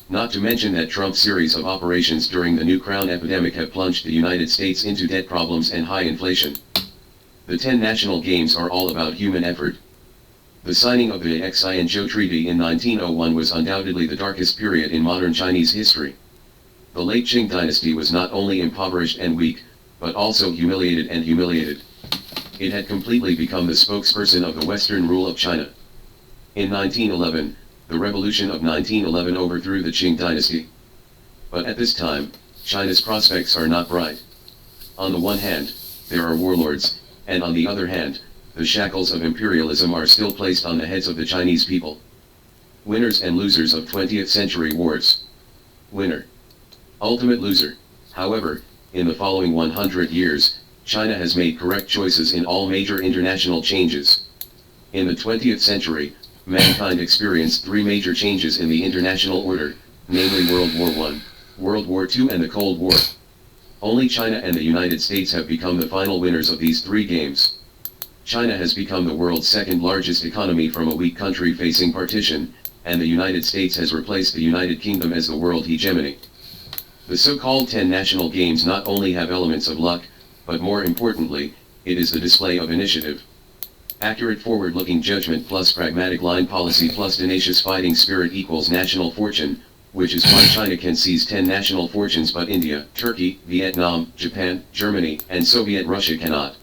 Not to mention that Trump's series of operations during the new crown epidemic have plunged the United States into debt problems and high inflation. The 10 national games are all about human effort. The signing of the Xinjiang Treaty in 1901 was undoubtedly the darkest period in modern Chinese history. The late Qing dynasty was not only impoverished and weak, but also humiliated and humiliated. It had completely become the spokesperson of the Western rule of China. In 1911, the revolution of 1911 overthrew the Qing dynasty. But at this time, China's prospects are not bright. On the one hand, there are warlords, and on the other hand, the shackles of imperialism are still placed on the heads of the Chinese people. Winners and losers of 20th century wars. Winner. Ultimate loser. However, in the following 100 years, China has made correct choices in all major international changes. In the 20th century, mankind experienced 3 major changes in the international order, namely World War I, World War II and the Cold War. Only China and the United States have become the final winners of these 3 games. China has become the world's second largest economy from a weak country facing partition, and the United States has replaced the United Kingdom as the world hegemony. The so-called 10 national games not only have elements of luck, but more importantly, it is the display of initiative. Accurate forward-looking judgment plus pragmatic line policy plus tenacious fighting spirit equals national fortune, which is why China can seize 10 national fortunes but India, Turkey, Vietnam, Japan, Germany, and Soviet Russia cannot.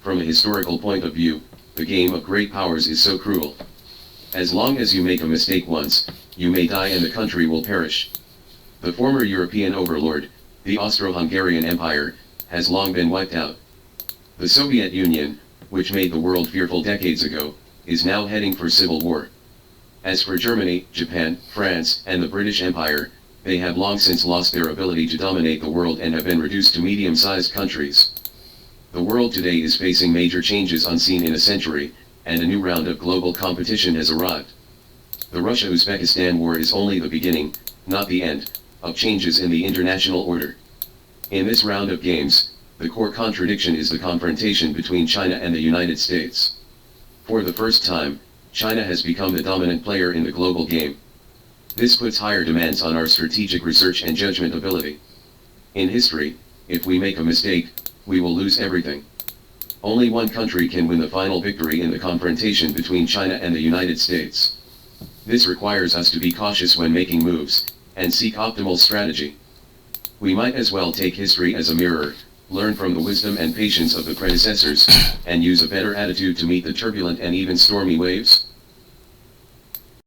From a historical point of view, the game of great powers is so cruel. As long as you make a mistake once, you may die and the country will perish. The former European overlord, the Austro-Hungarian Empire, has long been wiped out. The Soviet Union, which made the world fearful decades ago, is now heading for civil war. As for Germany, Japan, France, and the British Empire, they have long since lost their ability to dominate the world and have been reduced to medium-sized countries. The world today is facing major changes unseen in a century, and a new round of global competition has arrived. The Russia-Uzbekistan war is only the beginning, not the end, of changes in the international order. In this round of games, the core contradiction is the confrontation between China and the United States. For the first time, China has become the dominant player in the global game. This puts higher demands on our strategic research and judgment ability. In history, if we make a mistake, we will lose everything. Only one country can win the final victory in the confrontation between China and the United States. This requires us to be cautious when making moves, and seek optimal strategy. We might as well take history as a mirror, learn from the wisdom and patience of the predecessors, and use a better attitude to meet the turbulent and even stormy waves.